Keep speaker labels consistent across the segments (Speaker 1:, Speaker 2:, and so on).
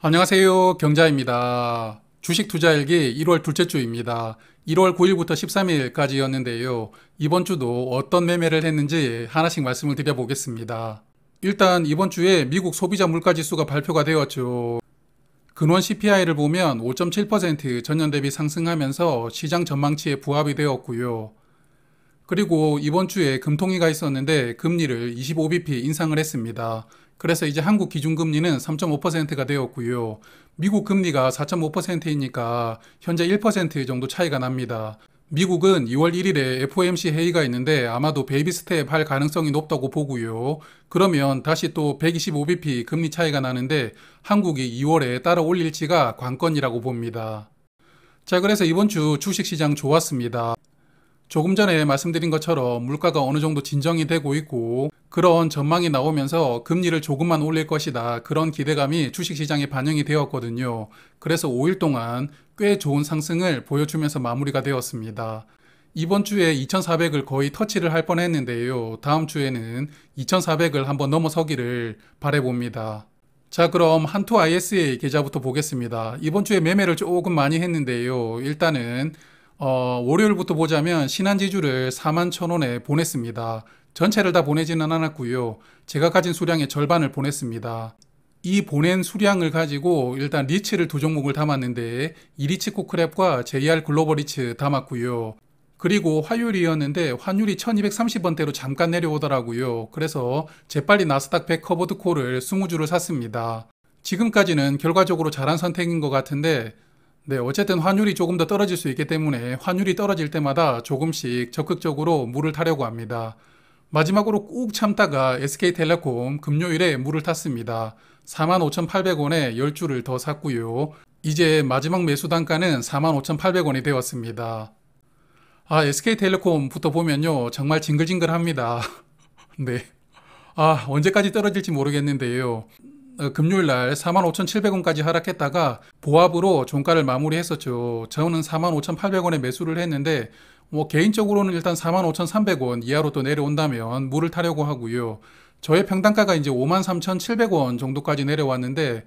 Speaker 1: 안녕하세요. 경자입니다. 주식 투자일기 1월 둘째 주입니다. 1월 9일부터 13일까지였는데요. 이번 주도 어떤 매매를 했는지 하나씩 말씀을 드려보겠습니다. 일단 이번 주에 미국 소비자 물가지수가 발표가 되었죠. 근원 CPI를 보면 5.7% 전년 대비 상승하면서 시장 전망치에 부합이 되었고요. 그리고 이번 주에 금통위가 있었는데 금리를 25bp 인상을 했습니다. 그래서 이제 한국 기준금리는 3.5%가 되었고요. 미국 금리가 4.5%이니까 현재 1% 정도 차이가 납니다. 미국은 2월 1일에 FOMC 회의가 있는데 아마도 베이비 스텝 할 가능성이 높다고 보고요. 그러면 다시 또 125bp 금리 차이가 나는데 한국이 2월에 따라 올릴지가 관건이라고 봅니다. 자, 그래서 이번 주 주식시장 좋았습니다. 조금 전에 말씀드린 것처럼 물가가 어느 정도 진정이 되고 있고 그런 전망이 나오면서 금리를 조금만 올릴 것이다. 그런 기대감이 주식시장에 반영이 되었거든요. 그래서 5일 동안 꽤 좋은 상승을 보여주면서 마무리가 되었습니다. 이번 주에 2400을 거의 터치를 할 뻔했는데요. 다음 주에는 2400을 한번 넘어서기를 바라봅니다. 자, 그럼 한투 ISA 계좌부터 보겠습니다. 이번 주에 매매를 조금 많이 했는데요. 일단은 월요일부터 보자면 신한지주를 41,000원에 보냈습니다. 전체를 다 보내지는 않았고요. 제가 가진 수량의 절반을 보냈습니다. 이 보낸 수량을 가지고 일단 리츠를 두 종목을 담았는데 이리치코 크랩과 JR 글로벌 리츠 담았고요. 그리고 화요일이었는데 환율이 1230원대로 잠깐 내려오더라고요. 그래서 재빨리 나스닥 100 커버드 콜을 20주를 샀습니다. 지금까지는 결과적으로 잘한 선택인 것 같은데 네, 어쨌든 환율이 조금 더 떨어질 수 있기 때문에 환율이 떨어질 때마다 조금씩 적극적으로 물을 타려고 합니다. 마지막으로 꾹 참다가 SK텔레콤 금요일에 물을 탔습니다. 45,800원에 10주를 더 샀고요. 이제 마지막 매수 단가는 45,800원이 되었습니다. SK텔레콤부터 보면요. 정말 징글징글합니다. 네. 언제까지 떨어질지 모르겠는데요. 금요일 날 45,700원까지 하락했다가 보합으로 종가를 마무리했었죠. 저는 45,800원에 매수를 했는데 개인적으로는 일단 45,300원 이하로 또 내려온다면 물을 타려고 하고요. 저의 평단가가 이제 53,700원 정도까지 내려왔는데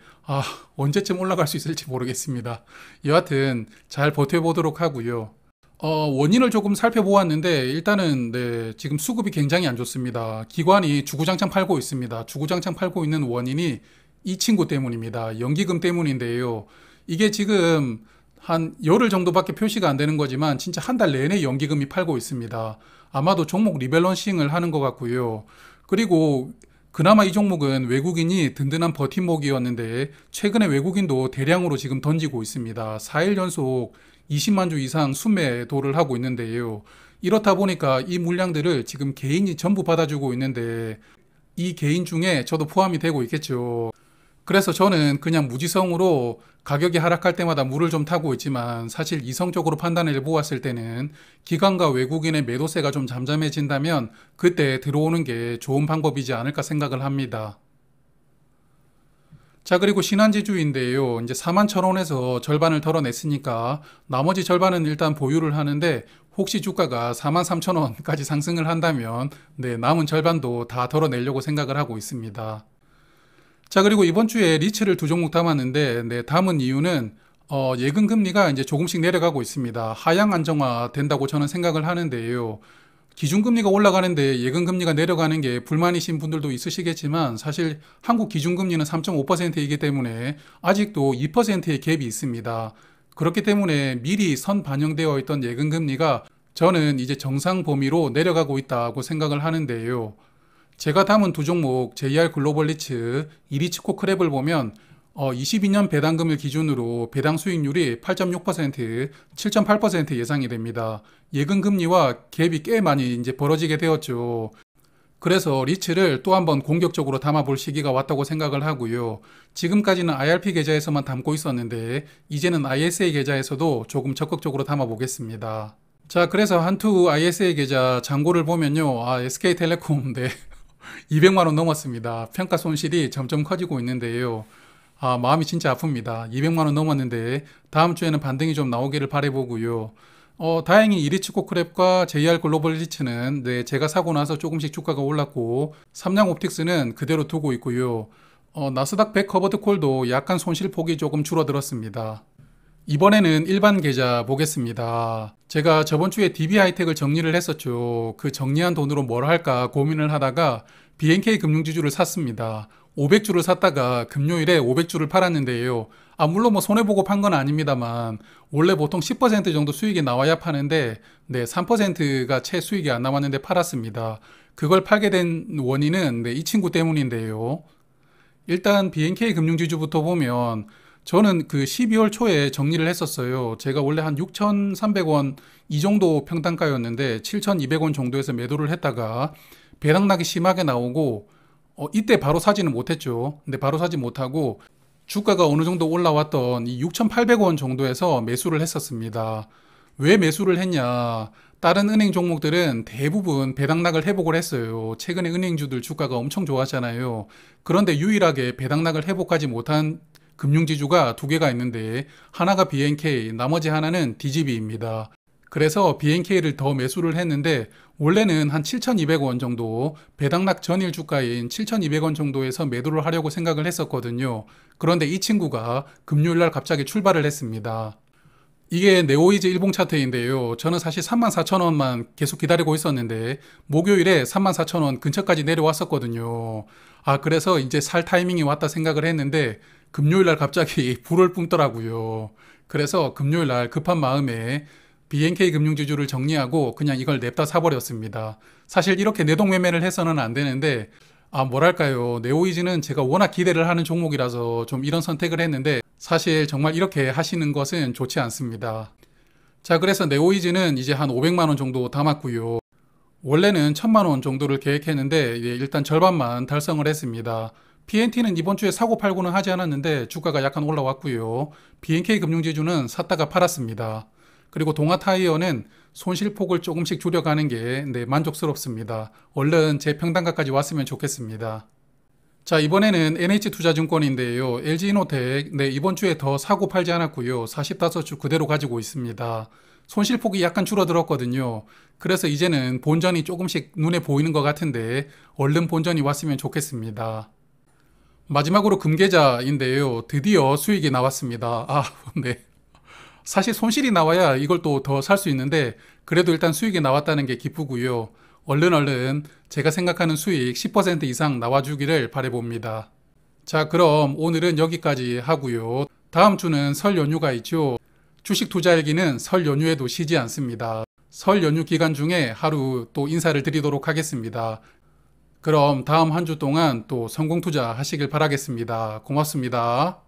Speaker 1: 언제쯤 올라갈 수 있을지 모르겠습니다. 여하튼 잘 버텨보도록 하고요. 원인을 조금 살펴보았는데 일단은 네, 지금 수급이 굉장히 안 좋습니다. 기관이 주구장창 팔고 있습니다. 주구장창 팔고 있는 원인이 이 친구 때문입니다. 연기금 때문인데요. 이게 지금 한 열흘 정도밖에 표시가 안 되는 거지만 진짜 한 달 내내 연기금이 팔고 있습니다. 아마도 종목 리밸런싱을 하는 것 같고요. 그리고 그나마 이 종목은 외국인이 든든한 버팀목이었는데 최근에 외국인도 대량으로 지금 던지고 있습니다. 4일 연속 20만 주 이상 순매도를 하고 있는데요. 이렇다 보니까 이 물량들을 지금 개인이 전부 받아주고 있는데 이 개인 중에 저도 포함이 되고 있겠죠. 그래서 저는 그냥 무지성으로 가격이 하락할 때마다 물을 좀 타고 있지만 사실 이성적으로 판단을 해보았을 때는 기관과 외국인의 매도세가 좀 잠잠해진다면 그때 들어오는 게 좋은 방법이지 않을까 생각을 합니다. 자, 그리고 신한지주인데요. 이제 41,000원에서 절반을 덜어냈으니까 나머지 절반은 일단 보유를 하는데 혹시 주가가 43,000원까지 상승을 한다면 네, 남은 절반도 다 덜어내려고 생각을 하고 있습니다. 자, 그리고 이번 주에 리츠를 두 종목 담았는데 네, 담은 이유는 예금 금리가 이제 조금씩 내려가고 있습니다. 하향 안정화 된다고 저는 생각을 하는데요. 기준금리가 올라가는데 예금금리가 내려가는 게 불만이신 분들도 있으시겠지만 사실 한국 기준금리는 3.5%이기 때문에 아직도 2%의 갭이 있습니다. 그렇기 때문에 미리 선 반영되어 있던 예금금리가 저는 이제 정상 범위로 내려가고 있다고 생각을 하는데요. 제가 담은 두 종목 JR 글로벌 리츠, 이리치코 크랩을 보면 22년 배당금을 기준으로 배당 수익률이 8.6%, 7.8% 예상이 됩니다. 예금 금리와 갭이 꽤 많이 이제 벌어지게 되었죠. 그래서 리츠를 또 한번 공격적으로 담아볼 시기가 왔다고 생각을 하고요. 지금까지는 IRP 계좌에서만 담고 있었는데 이제는 ISA 계좌에서도 조금 적극적으로 담아보겠습니다. 자, 그래서 한투 ISA 계좌 잔고를 보면요. SK텔레콤 네. 200만 원 넘었습니다. 평가 손실이 점점 커지고 있는데요. 마음이 진짜 아픕니다. 200만 원 넘었는데 다음 주에는 반등이 좀 나오기를 바라보고요. 다행히 이리치코 크랩과 JR 글로벌 리츠는 네, 제가 사고 나서 조금씩 주가가 올랐고 삼양옵틱스는 그대로 두고 있고요. 나스닥 100 커버드 콜도 약간 손실폭이 조금 줄어들었습니다. 이번에는 일반 계좌 보겠습니다. 제가 저번 주에 DB 하이텍을 정리를 했었죠. 그 정리한 돈으로 뭘 할까 고민을 하다가 BNK 금융지주를 샀습니다. 500주를 샀다가 금요일에 500주를 팔았는데요. 물론 뭐 손해보고 판 건 아닙니다만 원래 보통 10% 정도 수익이 나와야 파는데 3%가 채 수익이 안 나왔는데 팔았습니다. 그걸 팔게 된 원인은 이 친구 때문인데요. 일단 BNK 금융지주부터 보면 저는 그 12월 초에 정리를 했었어요. 제가 원래 한 6,300원 이 정도 평단가였는데 7,200원 정도에서 매도를 했다가 배당락이 심하게 나오고 이때 바로 사지는 못했죠. 근데 바로 사지 못하고 주가가 어느 정도 올라왔던 이 6,800원 정도에서 매수를 했었습니다. 왜 매수를 했냐? 다른 은행 종목들은 대부분 배당락을 회복을 했어요. 최근에 은행주들 주가가 엄청 좋았잖아요. 그런데 유일하게 배당락을 회복하지 못한 금융지주가 두 개가 있는데 하나가 BNK, 나머지 하나는 DGB입니다. 그래서 BNK를 더 매수를 했는데 원래는 한 7,200원 정도 배당락 전일 주가인 7,200원 정도에서 매도를 하려고 생각을 했었거든요. 그런데 이 친구가 금요일날 갑자기 출발을 했습니다. 이게 네오이즈 일봉 차트인데요. 저는 사실 34,000원만 계속 기다리고 있었는데 목요일에 34,000원 근처까지 내려왔었거든요. 그래서 이제 살 타이밍이 왔다 생각을 했는데 금요일날 갑자기 불을 뿜더라고요. 그래서 금요일날 급한 마음에 BNK 금융지주를 정리하고 그냥 이걸 냅다 사버렸습니다. 사실 이렇게 내동매매를 해서는 안 되는데 뭐랄까요. 네오이즈는 제가 워낙 기대를 하는 종목이라서 좀 이런 선택을 했는데 사실 정말 이렇게 하시는 것은 좋지 않습니다. 자, 그래서 네오이즈는 이제 한 500만 원 정도 담았고요. 원래는 1000만 원 정도를 계획했는데 일단 절반만 달성을 했습니다. PNT는 이번 주에 사고 팔고는 하지 않았는데 주가가 약간 올라왔고요. BNK 금융지주는 샀다가 팔았습니다. 그리고 동아타이어는 손실폭을 조금씩 줄여가는 게 만족스럽습니다. 얼른 제 평단가까지 왔으면 좋겠습니다. 자, 이번에는 NH투자증권인데요. LG이노텍 이번 주에 더 사고 팔지 않았고요. 45주 그대로 가지고 있습니다. 손실폭이 약간 줄어들었거든요. 그래서 이제는 본전이 조금씩 눈에 보이는 것 같은데 얼른 본전이 왔으면 좋겠습니다. 마지막으로 금계자인데요. 드디어 수익이 나왔습니다. 네. 사실 손실이 나와야 이걸 또 더 살 수 있는데 그래도 일단 수익이 나왔다는 게 기쁘고요. 얼른 제가 생각하는 수익 10% 이상 나와주기를 바라봅니다. 자, 그럼 오늘은 여기까지 하고요. 다음 주는 설 연휴가 있죠. 주식 투자일기는 설 연휴에도 쉬지 않습니다. 설 연휴 기간 중에 하루 또 인사를 드리도록 하겠습니다. 그럼 다음 한 주 동안 또 성공 투자 하시길 바라겠습니다. 고맙습니다.